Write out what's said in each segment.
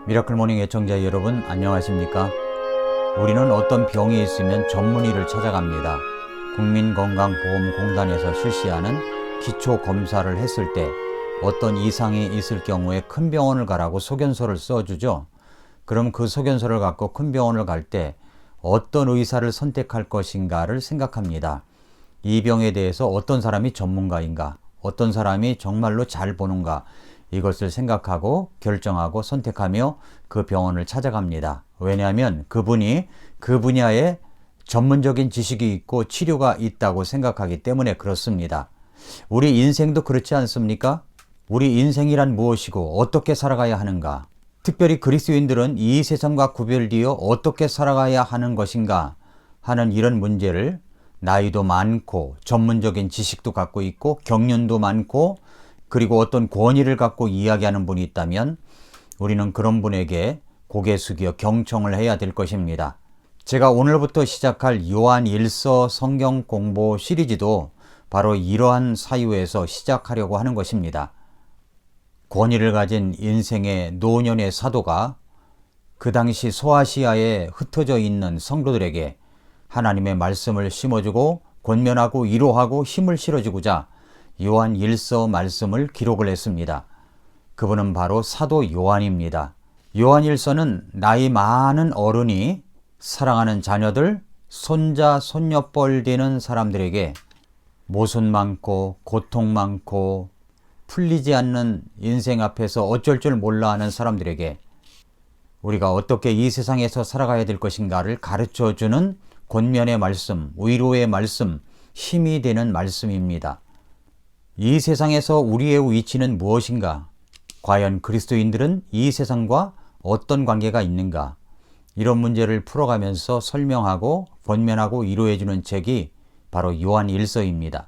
미라클 모닝 애청자 여러분 안녕하십니까? 우리는 어떤 병이 있으면 전문의를 찾아갑니다. 국민건강보험공단에서 실시하는 기초검사를 했을 때 어떤 이상이 있을 경우에 큰 병원을 가라고 소견서를 써주죠. 그럼 그 소견서를 갖고 큰 병원을 갈 때 어떤 의사를 선택할 것인가를 생각합니다. 이 병에 대해서 어떤 사람이 전문가인가, 어떤 사람이 정말로 잘 보는가, 이것을 생각하고 결정하고 선택하며 그 병원을 찾아갑니다. 왜냐하면 그분이 그 분야에 전문적인 지식이 있고 치료가 있다고 생각하기 때문에 그렇습니다. 우리 인생도 그렇지 않습니까? 우리 인생이란 무엇이고 어떻게 살아가야 하는가? 특별히 그리스도인들은 이 세상과 구별되어 어떻게 살아가야 하는 것인가 하는 이런 문제를 나이도 많고 전문적인 지식도 갖고 있고 경륜도 많고 그리고 어떤 권위를 갖고 이야기하는 분이 있다면 우리는 그런 분에게 고개 숙여 경청을 해야 될 것입니다. 제가 오늘부터 시작할 요한 1서 성경 공부 시리즈도 바로 이러한 사유에서 시작하려고 하는 것입니다. 권위를 가진 인생의 노년의 사도가 그 당시 소아시아에 흩어져 있는 성도들에게 하나님의 말씀을 심어주고 권면하고 위로하고 힘을 실어주고자 요한 1서 말씀을 기록을 했습니다. 그분은 바로 사도 요한입니다. 요한 1서는 나이 많은 어른이 사랑하는 자녀들, 손자, 손녀뻘 되는 사람들에게 모순 많고 고통 많고 풀리지 않는 인생 앞에서 어쩔 줄 몰라 하는 사람들에게 우리가 어떻게 이 세상에서 살아가야 될 것인가를 가르쳐주는 권면의 말씀, 위로의 말씀, 힘이 되는 말씀입니다. 이 세상에서 우리의 위치는 무엇인가? 과연 그리스도인들은 이 세상과 어떤 관계가 있는가? 이런 문제를 풀어가면서 설명하고 권면하고 위로해주는 책이 바로 요한 1서입니다.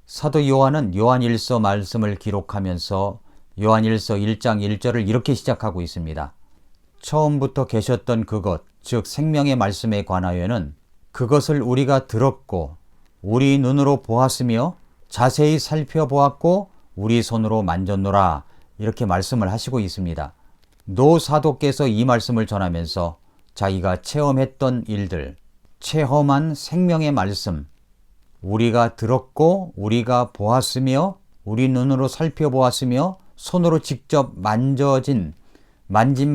사도 요한은 요한 1서 말씀을 기록하면서 요한 1서 1장 1절을 이렇게 시작하고 있습니다. 처음부터 계셨던 그것, 즉 생명의 말씀에 관하여는 그것을 우리가 들었고 우리 눈으로 보았으며 자세히 살펴보았고 우리 손으로 만졌노라, 이렇게 말씀을 하시고 있습니다. 노 사도께서 이 말씀을 전하면서 자기가 체험했던 일들, 체험한 생명의 말씀, 우리가 들었고 우리가 보았으며 우리 눈으로 살펴보았으며 손으로 직접 만진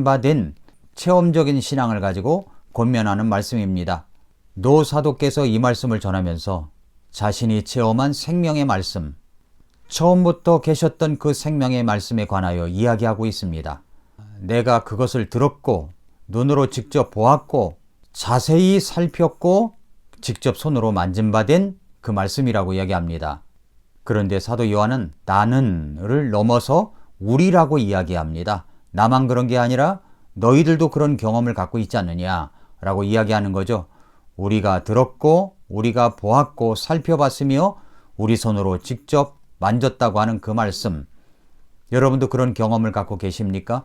바 된 체험적인 신앙을 가지고 권면하는 말씀입니다. 노 사도께서 이 말씀을 전하면서 자신이 체험한 생명의 말씀, 처음부터 계셨던 그 생명의 말씀에 관하여 이야기하고 있습니다. 내가 그것을 들었고 눈으로 직접 보았고 자세히 살폈고 직접 손으로 만진 바 된 그 말씀이라고 이야기합니다. 그런데 사도 요한은 나는을 넘어서 우리라고 이야기합니다. 나만 그런 게 아니라 너희들도 그런 경험을 갖고 있지 않느냐라고 이야기하는 거죠. 우리가 들었고 우리가 보았고 살펴봤으며 우리 손으로 직접 만졌다고 하는 그 말씀, 여러분도 그런 경험을 갖고 계십니까?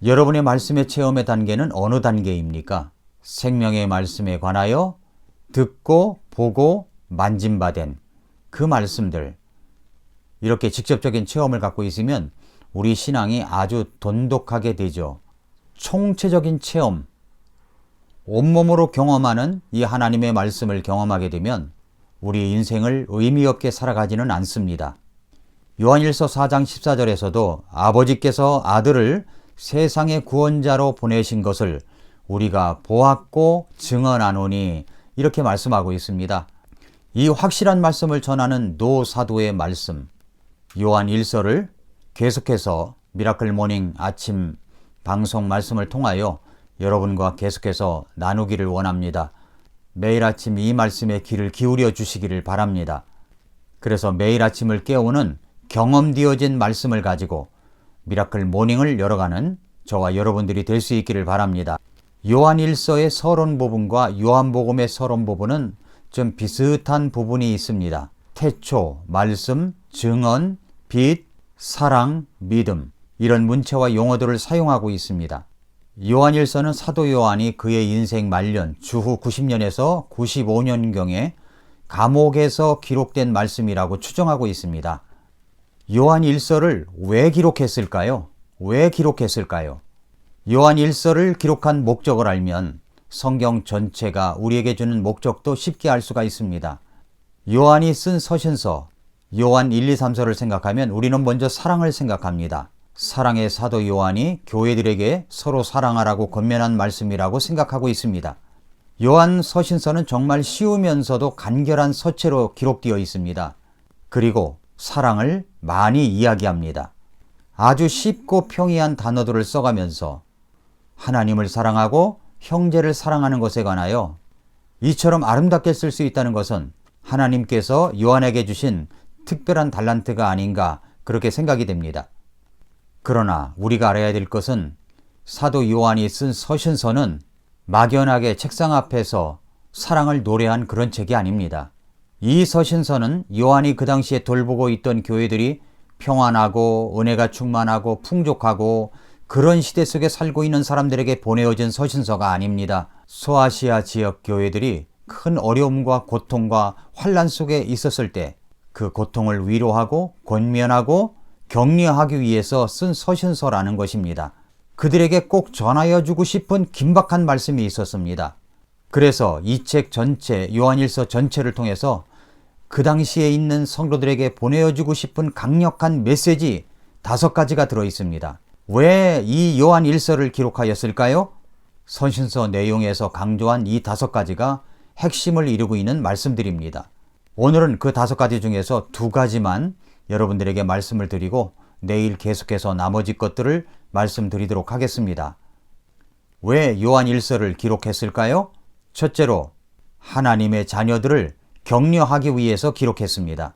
여러분의 말씀의 체험의 단계는 어느 단계입니까? 생명의 말씀에 관하여 듣고 보고 만진 바 된 그 말씀들, 이렇게 직접적인 체험을 갖고 있으면 우리 신앙이 아주 돈독하게 되죠. 총체적인 체험, 온몸으로 경험하는 이 하나님의 말씀을 경험하게 되면 우리 인생을 의미 없게 살아가지는 않습니다. 요한일서 4장 14절에서도 아버지께서 아들을 세상의 구원자로 보내신 것을 우리가 보았고 증언하노니, 이렇게 말씀하고 있습니다. 이 확실한 말씀을 전하는 노 사도의 말씀, 요한 1서를 계속해서 미라클 모닝 아침 방송 말씀을 통하여 여러분과 계속해서 나누기를 원합니다. 매일 아침 이 말씀에 귀를 기울여 주시기를 바랍니다. 그래서 매일 아침을 깨우는 경험되어진 말씀을 가지고 미라클 모닝을 열어가는 저와 여러분들이 될 수 있기를 바랍니다. 요한 1서의 서론 부분과 요한복음의 서론 부분은 좀 비슷한 부분이 있습니다. 태초, 말씀, 증언, 빛, 사랑, 믿음, 이런 문체와 용어들을 사용하고 있습니다. 요한 1서는 사도 요한이 그의 인생 말년 주후 90년에서 95년경에 감옥에서 기록된 말씀이라고 추정하고 있습니다. 요한 1서를 왜 기록했을까요? 요한 1서를 기록한 목적을 알면 성경 전체가 우리에게 주는 목적도 쉽게 알 수가 있습니다. 요한이 쓴 서신서, 요한 1, 2, 3서를 생각하면 우리는 먼저 사랑을 생각합니다. 사랑의 사도 요한이 교회들에게 서로 사랑하라고 권면한 말씀이라고 생각하고 있습니다. 요한 서신서는 정말 쉬우면서도 간결한 서체로 기록되어 있습니다. 그리고 사랑을 많이 이야기합니다. 아주 쉽고 평이한 단어들을 써가면서 하나님을 사랑하고 형제를 사랑하는 것에 관하여 이처럼 아름답게 쓸 수 있다는 것은 하나님께서 요한에게 주신 특별한 달란트가 아닌가 그렇게 생각이 됩니다. 그러나 우리가 알아야 될 것은 사도 요한이 쓴 서신서는 막연하게 책상 앞에서 사랑을 노래한 그런 책이 아닙니다. 이 서신서는 요한이 그 당시에 돌보고 있던 교회들이 평안하고 은혜가 충만하고 풍족하고 그런 시대 속에 살고 있는 사람들에게 보내어진 서신서가 아닙니다. 소아시아 지역 교회들이 큰 어려움과 고통과 환난 속에 있었을 때 그 고통을 위로하고 권면하고 격려하기 위해서 쓴 서신서라는 것입니다. 그들에게 꼭 전하여 주고 싶은 긴박한 말씀이 있었습니다. 그래서 이 책 전체, 요한일서 전체를 통해서 그 당시에 있는 성도들에게 보내어주고 싶은 강력한 메시지 5가지가 들어있습니다. 왜 이 요한 1서를 기록하였을까요? 서신서 내용에서 강조한 이 5가지가 핵심을 이루고 있는 말씀들입니다. 오늘은 그 5가지 중에서 2가지만 여러분들에게 말씀을 드리고 내일 계속해서 나머지 것들을 말씀드리도록 하겠습니다. 왜 요한 1서를 기록했을까요? 첫째로 하나님의 자녀들을 격려하기 위해서 기록했습니다.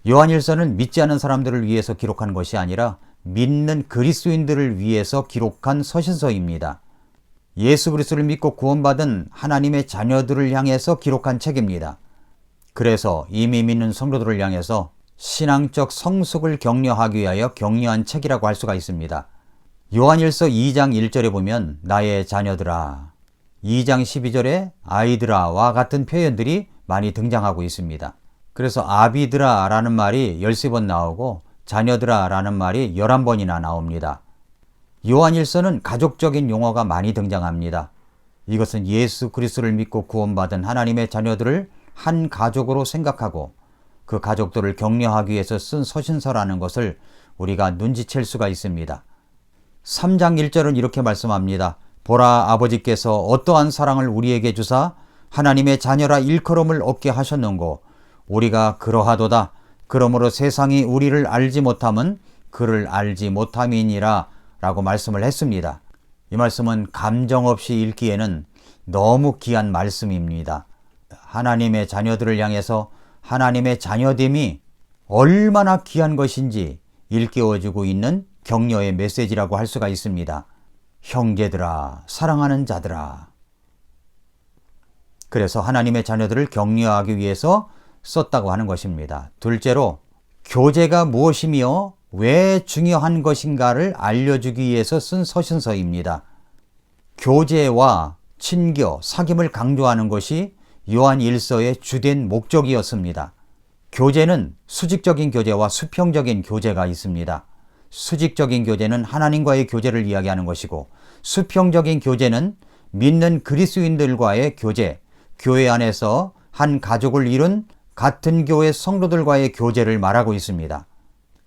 요한 1서는 믿지 않은 사람들을 위해서 기록한 것이 아니라 믿는 그리스도인들을 위해서 기록한 서신서입니다. 예수 그리스도를 믿고 구원받은 하나님의 자녀들을 향해서 기록한 책입니다. 그래서 이미 믿는 성도들을 향해서 신앙적 성숙을 격려하기 위하여 격려한 책이라고 할 수가 있습니다. 요한일서 2장 1절에 보면 나의 자녀들아, 2장 12절에 아이들아와 같은 표현들이 많이 등장하고 있습니다. 그래서 아비들아 라는 말이 13번 나오고 자녀들아 라는 말이 11번이나 나옵니다. 요한일서는 가족적인 용어가 많이 등장합니다. 이것은 예수 그리스도를 믿고 구원받은 하나님의 자녀들을 한 가족으로 생각하고 그 가족들을 격려하기 위해서 쓴 서신서라는 것을 우리가 눈치챌 수가 있습니다. 3장 1절은 이렇게 말씀합니다. 보라, 아버지께서 어떠한 사랑을 우리에게 주사 하나님의 자녀라 일컬음을 얻게 하셨는고 우리가 그러하도다. 그러므로 세상이 우리를 알지 못함은 그를 알지 못함이니라 라고 말씀을 했습니다. 이 말씀은 감정 없이 읽기에는 너무 귀한 말씀입니다. 하나님의 자녀들을 향해서 하나님의 자녀됨이 얼마나 귀한 것인지 일깨워주고 있는 격려의 메시지라고 할 수가 있습니다. 형제들아, 사랑하는 자들아. 그래서 하나님의 자녀들을 격려하기 위해서 썼다고 하는 것입니다. 둘째로 교제가 무엇이며 왜 중요한 것인가를 알려주기 위해서 쓴 서신서입니다. 교제와 친교, 사귐을 강조하는 것이 요한 1서의 주된 목적이었습니다. 교제는 수직적인 교제와 수평적인 교제가 있습니다. 수직적인 교제는 하나님과의 교제를 이야기하는 것이고 수평적인 교제는 믿는 그리스도인들과의 교제, 교회 안에서 한 가족을 이룬 같은 교회 성도들과의 교제를 말하고 있습니다.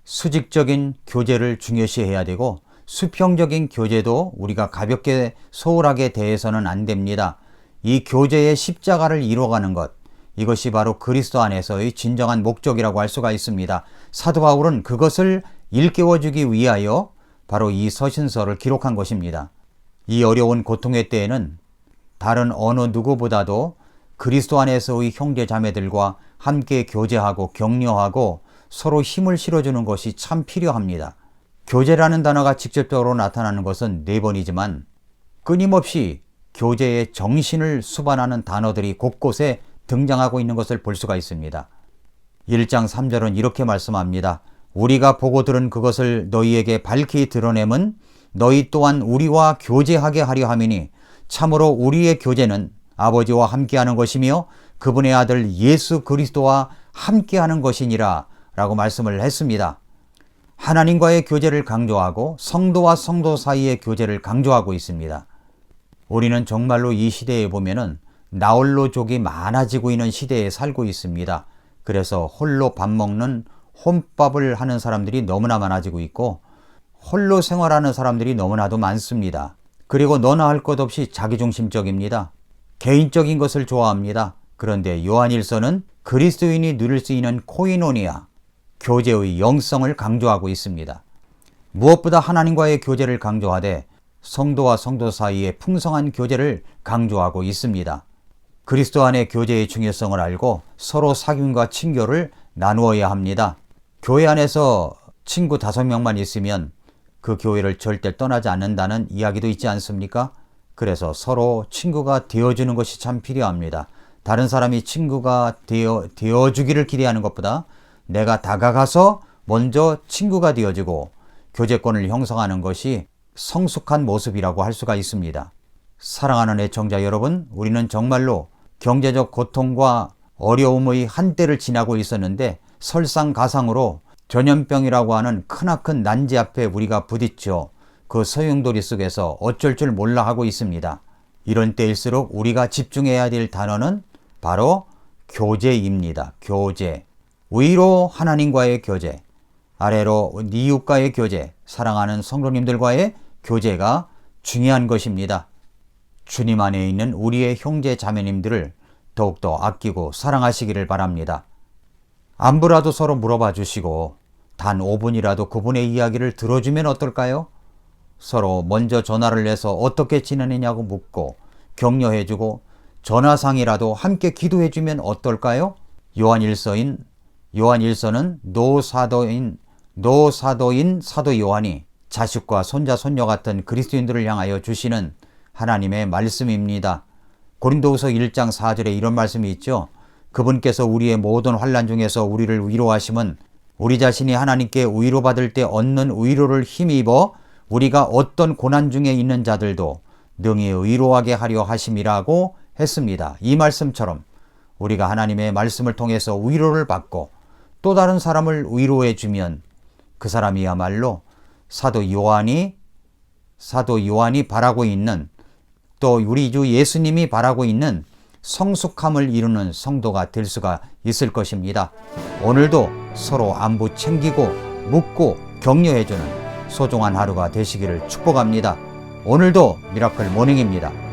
수직적인 교제를 중요시해야 되고 수평적인 교제도 우리가 가볍게 소홀하게 대해서는 안 됩니다. 이 교제의 십자가를 이루어가는 것, 이것이 바로 그리스도 안에서의 진정한 목적이라고 할 수가 있습니다. 사도 바울은 그것을 일깨워주기 위하여 바로 이 서신서를 기록한 것입니다. 이 어려운 고통의 때에는 다른 어느 누구보다도 그리스도 안에서의 형제 자매들과 함께 교제하고 격려하고 서로 힘을 실어주는 것이 참 필요합니다. 교제라는 단어가 직접적으로 나타나는 것은 4번이지만 끊임없이 교제의 정신을 수반하는 단어들이 곳곳에 등장하고 있는 것을 볼 수가 있습니다. 1장 3절은 이렇게 말씀합니다. 우리가 보고 들은 그것을 너희에게 밝히 드러냄은 너희 또한 우리와 교제하게 하려 함이니 참으로 우리의 교제는 아버지와 함께하는 것이며 그분의 아들 예수 그리스도와 함께하는 것이니라 라고 말씀을 했습니다. 하나님과의 교제를 강조하고 성도와 성도 사이의 교제를 강조하고 있습니다. 우리는 정말로 이 시대에 보면은 나홀로족이 많아지고 있는 시대에 살고 있습니다. 그래서 홀로 밥 먹는 혼밥을 하는 사람들이 너무나 많아지고 있고 홀로 생활하는 사람들이 너무나도 많습니다. 그리고 너나 할 것 없이 자기중심적입니다. 개인적인 것을 좋아합니다. 그런데 요한일서는 그리스도인이 누릴 수 있는 코이노니아, 교제의 영성을 강조하고 있습니다. 무엇보다 하나님과의 교제를 강조하되 성도와 성도 사이의 풍성한 교제를 강조하고 있습니다. 그리스도 안의 교제의 중요성을 알고 서로 사귐과 친교를 나누어야 합니다. 교회 안에서 친구 5명만 있으면 그 교회를 절대 떠나지 않는다는 이야기도 있지 않습니까? 그래서 서로 친구가 되어주는 것이 참 필요합니다. 다른 사람이 친구가 되어주기를 기대하는 것보다 내가 다가가서 먼저 친구가 되어주고 교제권을 형성하는 것이 성숙한 모습이라고 할 수가 있습니다. 사랑하는 애청자 여러분, 우리는 정말로 경제적 고통과 어려움의 한때를 지나고 있었는데 설상가상으로 전염병이라고 하는 크나큰 난제 앞에 우리가 부딪혀 그 소용돌이 속에서 어쩔 줄 몰라 하고 있습니다. 이런 때일수록 우리가 집중해야 될 단어는 바로 교제입니다. 교제. 위로 하나님과의 교제, 아래로 이웃과의 교제, 사랑하는 성도님들과의 교제가 중요한 것입니다. 주님 안에 있는 우리의 형제 자매님들을 더욱더 아끼고 사랑하시기를 바랍니다. 안부라도 서로 물어봐 주시고 단 5분이라도 그분의 이야기를 들어주면 어떨까요? 서로 먼저 전화를 해서 어떻게 지내느냐고 묻고 격려해주고 전화상이라도 함께 기도해주면 어떨까요? 요한일서는 노사도인 사도 요한이 자식과 손자 손녀 같은 그리스도인들을 향하여 주시는 하나님의 말씀입니다. 고린도후서 1장 4절에 이런 말씀이 있죠. 그분께서 우리의 모든 환난 중에서 우리를 위로하심은 우리 자신이 하나님께 위로받을 때 얻는 위로를 힘입어 우리가 어떤 고난 중에 있는 자들도 능히 위로하게 하려 하심이라고 했습니다. 이 말씀처럼 우리가 하나님의 말씀을 통해서 위로를 받고 또 다른 사람을 위로해 주면 그 사람이야말로 사도 요한이 바라고 있는, 또 우리 주 예수님이 바라고 있는 성숙함을 이루는 성도가 될 수가 있을 것입니다. 오늘도 서로 안부 챙기고 묻고 격려해주는 소중한 하루가 되시기를 축복합니다. 오늘도 미라클 모닝입니다.